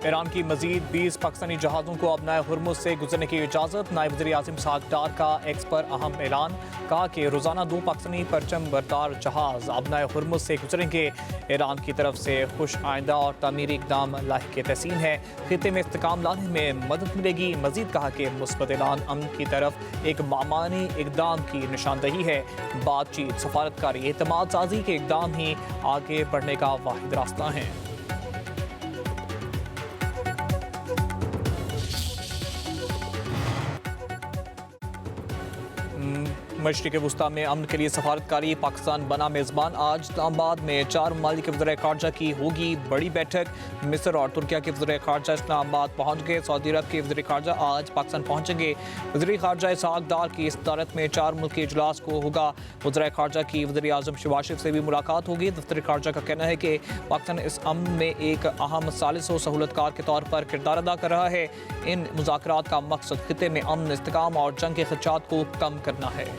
Iran की मजीद 20 पाकिस्तानी जहाज़ों को अब नए हुर्मुज़ से गुजरने की इजाज़त। नायब वज़ीर आज़म इसहाक़ डार का एक्स पर अहम ऐलान। कहा कि रोज़ाना 2 पाकिस्तानी परचम बरदार जहाज़ अब नए हुर्मुज़ से गुजरेंगे। ईरान की तरफ से खुश आइंदा और तामीरी इक़दाम लाहिक़ तहसीन है। खित्ते में इस्तेकाम लाने में मदद मिलेगी। मज़ीद कहा कि मुस्बत ऐलान अमन की तरफ एक मामानी इक़दाम की निशानदही है। बातचीत, सफारतकारी, एतमाद साजी के इक़दाम ही आगे बढ़ने का वाहिद रास्ता है। मशरिक़ वुस्ता में अमन के लिए सफारतकारी, पाकिस्तान बना मेज़बान। आज इस्लामाबाद में 4 ममालिक के वज़ीर ख़ारजा की होगी बड़ी बैठक। मिस्र और तुर्किया के वज़ीर ख़ारजा इस्लामाबाद पहुँच गए। सऊदी अरब के वज़ीर ख़ारजा आज पाकिस्तान पहुँचेंगे। वज़ीर ख़ारजा इसहाक़ डार की सदारत में 4 मुल्की इजलास को होगा। वज़ीर ख़ारजा की वज़ीर आज़म शहबाज शरीफ से भी मुलाकात होगी। दफ्तर ख़ारजा का कहना है कि पाकिस्तान इस अमन में एक अहम सालिस व सहूलतकार के तौर पर किरदार अदा कर रहा है। इन मुज़ाकरात का मकसद खित्ते में अमन, इस्तेकाम और जंग के ख़दशात को कम करना है।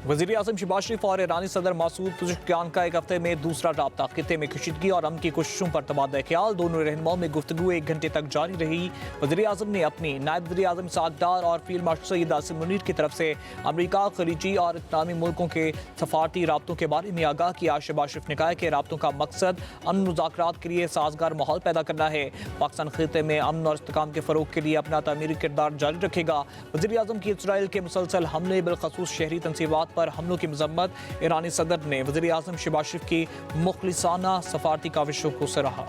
वज़ीर आज़म शहबाज शरीफ और ईरानी सदर मसूद पेज़ेश्कियान का एक हफ्ते में दूसरा रब्ता। खित्ते में कशीदगी और अमन की कोशिशों पर तबादला ख्याल। दोनों रहनुमाओं में गुफ्तगू 1 घंटे तक जारी रही। वज़ीर आज़म ने अपनी नायब वज़ीर आज़म इसहाक़ डार और फील्ड मार्शल सैयद आसिम मुनीर की तरफ से अमरीका, खलीजी और इस्लामी मुल्कों के सफारती राब्तों के बारे में आगाह किया। शहबाज शरीफ ने कहा कि राब्तों का मकसद अमन मुज़ाकरात के लिए साजगार माहौल पैदा करना है। पाकिस्तान खित्ते में अमन और इस्तेकाम के फ़रोग के लिए अपना तामीरी किरदार जारी रखेगा। वज़ीर आज़म की इसराइल के मुसलसल हमले, बिलखसूस शहरी तनसीबात पर हमलों की मजम्मत। ईरानी सदर ने वज़ीर आज़म शहबाज शरीफ की मुखलिसाना सफारती काविशों को सराहा।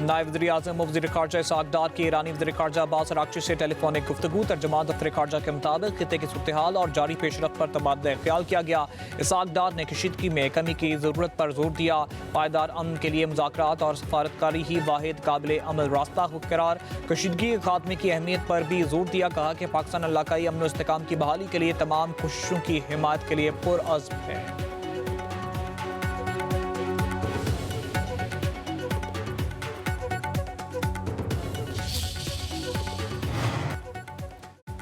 नायब वज़ीर आज़म वज़ीर ख़ारजा इसहाक़ डार की ईरानी वज़ीर ख़ारजा अब्बास अराग़ची से टेलीफोनिक गुफ्तगू। तर्जुमान दफ्तर ख़ारजा के मुताबिक खित्ते की सूरत हाल और जारी पेशरफ्त पर तबादला ख्याल किया गया। इसहाक़ डार ने कशीदगी में कमी की ज़रूरत पर जोर दिया। पायदार अमन के लिए मुज़ाकरात और सफारतकारी ही वाहिद काबिल अमल रास्ता करार। कशीदगी के खात्मे की अहमियत पर भी जोर दिया। कहा कि पाकिस्तान इलाकाई अमन व इस्तेकाम की बहाली के लिए तमाम कोशिशों की हिमायत के लिए पुरअज़्म है।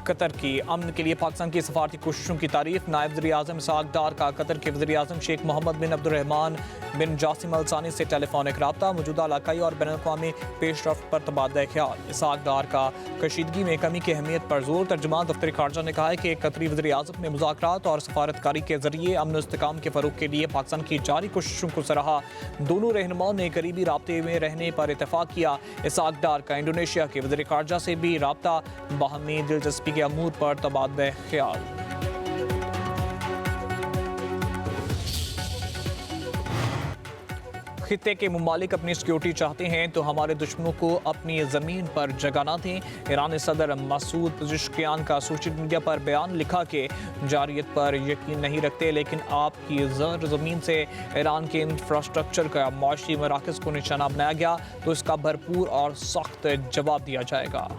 कतर की अमन के लिए पाकिस्तान की सफारती कोशिशों की तारीफ। नायब वज़ीर आज़म इसहाक़ डार का कतर के वज़ीर आज़म शेख मोहम्मद बिन अब्दुर्रहमान बिन जासिम अल सानी से टेलीफोनिक रब्ता। मौजूदा इलाकाई और बैनुल-अक़वामी पेशरफ्त पर तबादला ख्याल। इसहाक़ डार का कशीदगी में कमी की अहमियत पर जोर। तर्जुमान दफ्तर ख़ारजा ने कहा है कि कतरी वज़ीर आज़म ने मुज़ाकरात और सफारतकारी के ज़रिए अमन व इस्तेकाम के फ़रोग के लिए पाकिस्तान की जारी कोशिशों को सराहा। दोनों रहनुमाओं ने करीबी राब्ते में रहने पर इत्तेफ़ाक़ किया। इसहाक़ डार का इंडोनेशिया के वज़ीर ख़ारजा से भी रब्ता। बाहमी दिलचस्पी के अमूर पर तबादला ख्याल। खित्ते के मुमालिक अपनी सिक्योरिटी चाहते हैं तो हमारे दुश्मनों को अपनी ज़मीन पर जगह ना दें। ईरानी सदर मसूद पेज़ेश्कियान का सोशल मीडिया पर बयान। लिखा कि जारियत पर यकीन नहीं रखते, लेकिन आपकी ज़मीन से ईरान के इंफ्रास्ट्रक्चर का माशी मराकज़ को निशाना बनाया गया तो इसका भरपूर और सख्त जवाब दिया जाएगा।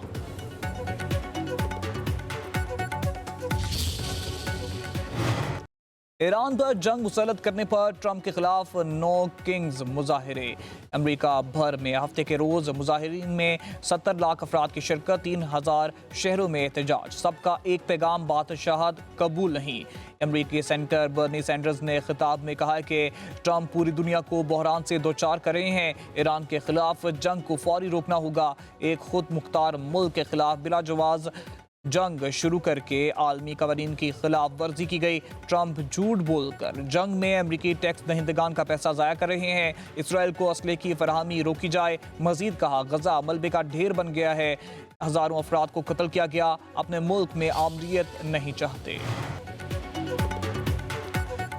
ईरान पर जंग मुसल्लत करने पर ट्रंप के खिलाफ नो किंग्स मुजाहिरे। अमेरिका भर में हफ्ते के रोज़ मुजाहिरीन में 70 लाख अफराद की शिरकत। 3000 शहरों में एहतजाज। सबका एक पैगाम, बादशाहत कबूल नहीं। अमेरिकी सेनेटर बर्नी सैंडर्स ने खिताब में कहा कि ट्रंप पूरी दुनिया को बहरान से दो चार कर रहे हैं। ईरान के खिलाफ जंग को फौरी रोकना होगा। एक खुद मुख्तार मुल्क के खिलाफ बिला जवाज़ जंग शुरू करके आलमी कवानीन की खिलाफ वर्जी की गई। ट्रंप झूठ बोलकर जंग में अमरीकी टैक्स दहिंदगान का पैसा ज़ाया कर रहे हैं। इसराइल को असले की फराहमी रोकी जाए। मजीद कहा गजा मलबे का ढेर बन गया है। हज़ारों अफराद को कत्ल किया गया। अपने मुल्क में आमरीत नहीं चाहते।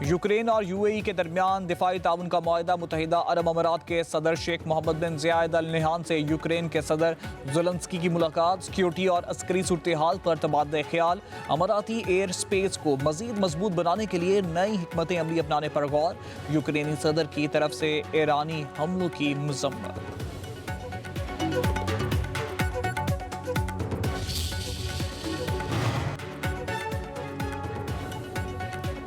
यूक्रेन और यूएई के दरमियान दिफाई ताउन का मुआहदा। मुत्तहिदा अरब अमारात के सदर शेख मोहम्मद बिन ज़ायद अल नहयान से यूक्रेन के सदर ज़ेलेंस्की की मुलाकात। सिक्योरिटी और अस्करी सूरत हाल पर तबादला ख्याल। अमाराती एयर स्पेस को मज़ीद मजबूत बनाने के लिए नई हिकमत अमली अपनाने पर गौर। यूक्रेनी सदर की तरफ से ईरानी हमलों की मज़म्मत।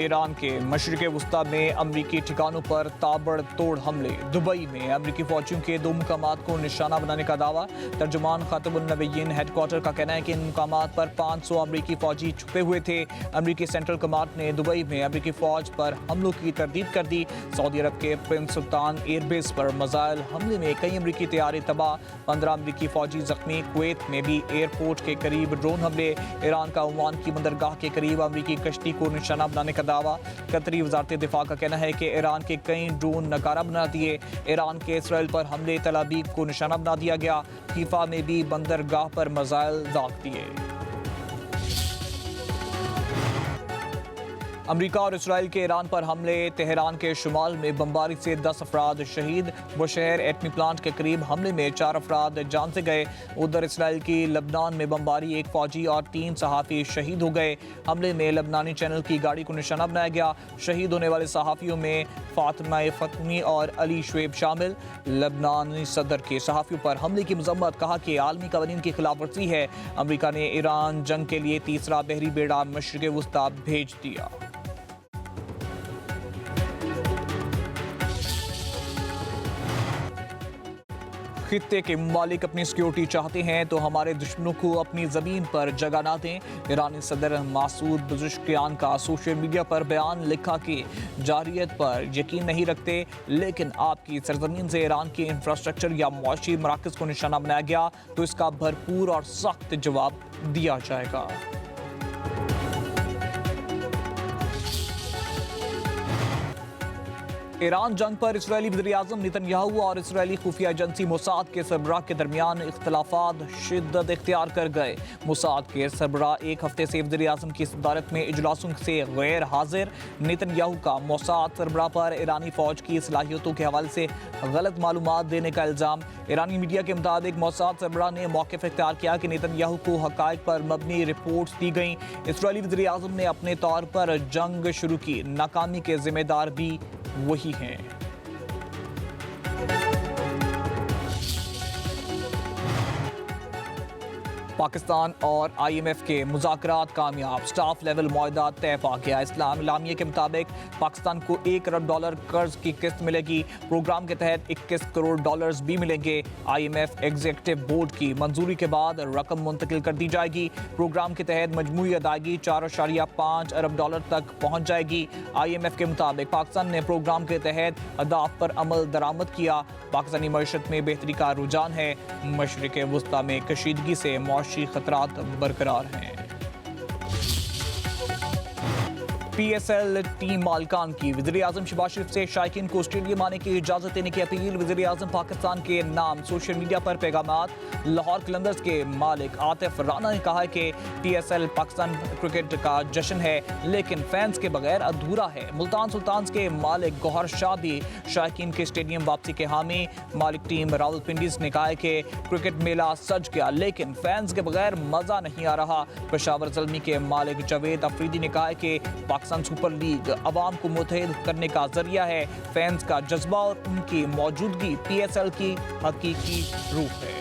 ईरान के मशरिक़ वस्ता में अमरीकी ठिकानों पर ताबड़तोड़ हमले। दुबई में अमरीकी फौजियों के 2 मुकामात को निशाना बनाने का दावा। तर्जुमान खातमुन नबीयीन हेडक्वार्टर का कहना है कि इन मुकामात पर 500 अमरीकी फौजी छुपे हुए थे। अमरीकी सेंट्रल कमांड ने दुबई में अमरीकी फौज पर हमलों की तरदीद कर दी। सऊदी अरब के प्रिंस सुल्तान एयरबेस पर मिसाइल हमले में कई अमरीकी तैयारे तबाह, 15 अमरीकी फौजी जख्मी। कुवैत में भी एयरपोर्ट के करीब ड्रोन हमले। ईरान का ओमान की बंदरगाह के करीब अमरीकी कश्ती को निशाना बनाने का दावा। कतरी वजारत दिफा का कहना है कि ईरान के कई ड्रोन नकारा बना दिए। ईरान के इसराइल पर हमले, तल अवीव को निशाना बना दिया गया। फीफा में भी बंदरगाह पर मिसाइल दाग दिए। अमरीका और इसराइल के ईरान पर हमले। तेहरान के शुमाल में बमबारी से 10 अफराद शहीद। बुशहर एटमी प्लांट के करीब हमले में 4 अफराद जान से गए। उधर इसराइल की लबनान में बमबारी, 1 फौजी और 3 सहाफ़ी शहीद हो गए। हमले में लबनानी चैनल की गाड़ी को निशाना बनाया गया। शहीद होने वाले सहाफ़ियों में फातिमा फतमी और अली शुएब शामिल। लबनानी सदर के सहाफ़ियों पर हमले की मजम्मत, कहा कि आलमी कवानीन की खिलाफ वर्जी है। अमरीका ने ईरान जंग के लिए तीसरा बहरी बेड़ा मशरिक़ वस्ता भेज दिया। खित्ते के ममालिक अपनी सिक्योरिटी चाहते हैं तो हमारे दुश्मनों को अपनी ज़मीन पर जगह ना दें। ईरानी सदर मासूद पज़ेश्कियान का सोशल मीडिया पर बयान, लिखा कि जारियत पर यकीन नहीं रखते, लेकिन आपकी सरजमीन से ईरान के इंफ्रास्ट्रक्चर या मुआशी मराकज़ को निशाना बनाया गया तो इसका भरपूर और सख्त जवाब दिया जाएगा। ईरान जंग पर इसराइली वज़ीर-ए-आज़म नेतन्याहू और इसराइली खुफिया एजेंसी मोसाद के सरबराह के दरमियान इख्तलाफात शिद्दत इख्तियार कर गए। मोसाद के सरबराह 1 हफ्ते से वज़ीर-ए-आज़म की सदारत में इजलासों से गैर हाजिर। नेतन्याहू का मोसाद सरबराह पर ईरानी फौज की सलाहियतों के हवाले से गलत मालूमात देने का इल्ज़ाम। ईरानी मीडिया के मुताबिक मोसाद सरबराह ने मौक़िफ़ इख्तियार किया कि नेतन्याहू को हक़ाइक़ पर मबनी रिपोर्ट्स दी गई। इसराइली वज़ीर-ए-आज़म ने अपने तौर पर जंग शुरू की, नाकामी के जिम्मेदार भी वही हैं। पाकिस्तान और IMF के मुज़ाकरात कामयाब, स्टाफ लेवल मुआहदा तय पा गया। इस्लाम इलामिया के मुताबिक पाकिस्तान को $1 अरब कर्ज की किस्त मिलेगी। प्रोग्राम के तहत $21 करोड़ भी मिलेंगे। IMF एग्जीक्यूटिव बोर्ड की मंजूरी के बाद रकम मुंतकिल कर दी जाएगी। प्रोग्राम के तहत मजमूई अदायगी $4.5 अरब तक पहुँच जाएगी। IMF के मुताबिक पाकिस्तान ने प्रोग्राम के तहत अहदाफ पर अमल दरामद किया। पाकिस्तानी मईशत में बेहतरी का रुझान है। मशरिक़ वस्ता में कशीदगी से मुआशी खतरात बरकरार हैं। PSL टीम मालिकान की वज़ीर-ए-आज़म शहबाज शरीफ से शायकीन को स्टेडियम आने की इजाज़त देने की अपील। वज़ीर-ए-आज़म पाकिस्तान के नाम सोशल मीडिया पर पैगामात। लाहौर कलंदर्स के मालिक आतिफ राना ने कहा है कि PSL पाकिस्तान क्रिकेट का जश्न है, लेकिन फैंस के बगैर अधूरा है। मुल्तान सुल्तान्स के मालिक गौहर शाह भी शायकीन के स्टेडियम वापसी के हामी। मालिक टीम रावलपिंडीज़ ने कहा है कि क्रिकेट मेला सज गया, लेकिन फैंस के बगैर मज़ा नहीं आ रहा। पेशावर ज़ल्मी के मालिक जावेद अफरीदी ने कहा है कि पाकिस्तान सुपर लीग अवाम को मुत्तहिद करने का जरिया है। फैंस का जज्बा और उनकी मौजूदगी PSL की हकीकी रूह है।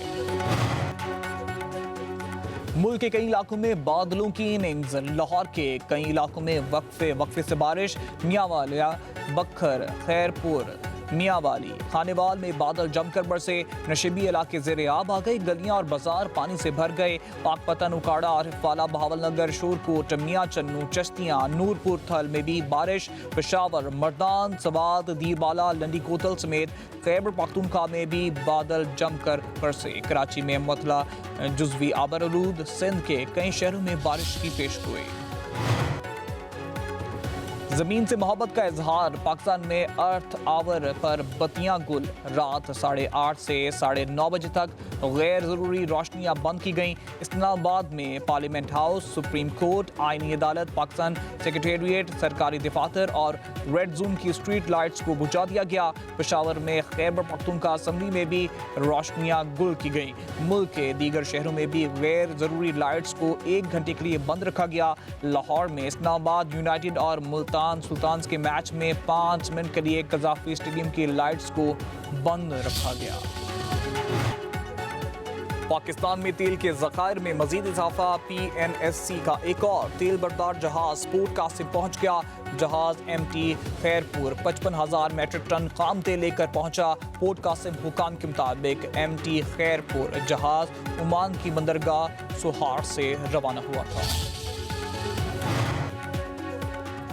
मुल्क के कई इलाकों में बादलों की इनिंग्स। लाहौर के कई इलाकों में वक्फे से बारिश। मियांवालिया, बखर, खैरपुर, मियांवाली, खानेवाल में बादल जमकर बरसे। नशीबी इलाके ज़ेरे आब आ गए। गलियां और बाजार पानी से भर गए। पाकपतन, उकाड़ा, आरिफवाला, बहावलनगर, शोरकोट, मियां चन्नू, चश्तियां, नूरपुर थल में भी बारिश। पेशावर, मर्दान, सवात, दीरबाला, लंडी कोतल समेत खैबर पख्तूनख्वा में भी बादल जमकर बरसे। कराची में मतला जुज़वी आबरआलूद। सिंध के कई शहरों में बारिश की पेशगोई। ज़मीन से मोहब्बत का इजहार। पाकिस्तान में अर्थ आवर पर बत्तियां गुल। रात 8:30 से 9:30 बजे तक गैर ज़रूरी रोशनियां बंद की गईं। इस्लामाबाद में पार्लियामेंट हाउस, सुप्रीम कोर्ट, आईनी अदालत, पाकिस्तान सेक्रेटेरिएट, सरकारी दफातर और रेड जोन की स्ट्रीट लाइट्स को बुझा दिया गया। पेशावर में खैबर पख्तूनख्वा असम्बली में भी रोशनियां गुल की गईं। मुल्क के दीगर शहरों में भी गैर ज़रूरी लाइट्स को 1 घंटे के लिए बंद रखा गया। लाहौर में इस्लामाबाद यूनाइटेड और मुल्तान सुल्तान्स के मैच में 5 मिनट के लिए कज़ाफ़ी स्टेडियम की लाइट्स को बंद रखा गया। पाकिस्तान में तेल के ज़खायर में मजीद इजाफा। PNSC का एक और तेल बरदार जहाज पोर्ट कासिम पहुंच गया। जहाज MT खैरपुर 55,000 मैट्रिक टन खाम तेल लेकर पहुंचा। पोर्ट कासिम हुकाम के मुताबिक MT खैरपुर जहाज ओमान की बंदरगाह सुहार से रवाना हुआ था।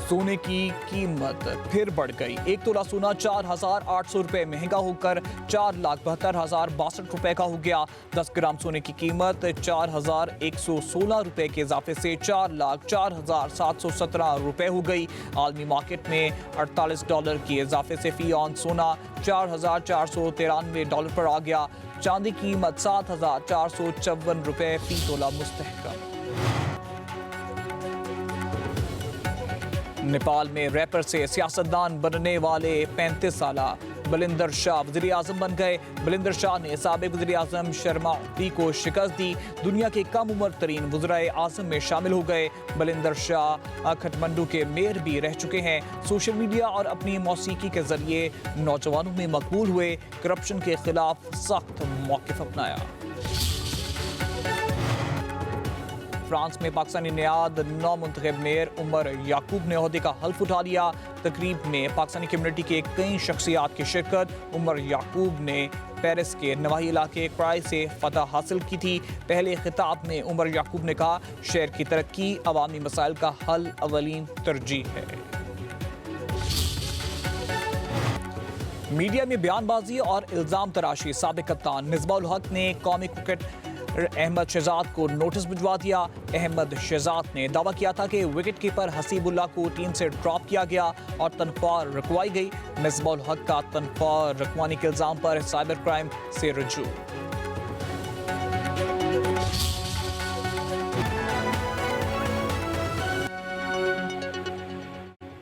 सोने की कीमत फिर बढ़ गई। 1 तोला सोना 4,800 रुपए महंगा होकर 4,72,062 रुपए का हो गया। 10 ग्राम सोने की कीमत 4,116 रुपए के इजाफे से 4,04,717 रुपए हो गई। आलमी मार्केट में $48 के इजाफे से फी ऑन सोना $4,493 पर आ गया। चांदी की कीमत 7,454 रुपए फी तोला मुस्तहकम। नेपाल में रैपर से सियासतदान बनने वाले 35 साला बलिंदर शाह वज़ीर आज़म बन गए। बलिंदर शाह ने साबिक़ वज़ीर आज़म शर्मा ओली को शिकस्त दी। दुनिया के कम उम्र तरीन वज़ीर आज़म में शामिल हो गए। बलिंदर शाह काठमांडू के मेयर भी रह चुके हैं। सोशल मीडिया और अपनी मौसीकी के जरिए नौजवानों में मकबूल हुए। करप्शन के खिलाफ सख्त मौक़िफ़ अपनाया। फ्रांस में पाकिस्तानी नियाद नौमुंतखब मेयर उमर याकूब ने ओहदे का हल्फ उठा लिया। तकरीब में पाकिस्तानी कम्युनिटी के कई शख्सियात की शिरकत। उमर याकूब ने पेरिस के नवाही इलाके क्राई से फतह हासिल की थी। पहले खिताब में उमर याकूब ने कहा, शहर की तरक्की अवामी मसाइल का हल अवलीन तरजीह है। मीडिया में बयानबाजी और इल्ज़ाम तराशी। साबिक़ कप्तान मिसबाह उल हक ने कौमी क्रिकेट अहमद शहजाद को नोटिस भिजवा दिया। अहमद शहजाद ने दावा किया था कि विकेट कीपर हसीबुल्लाह को टीम से ड्रॉप किया गया और तनख्वाह रुकवाई गई। मिसबाह उल हक का तनख्वाह रुकवाने के इल्ज़ाम पर साइबर क्राइम से रजू।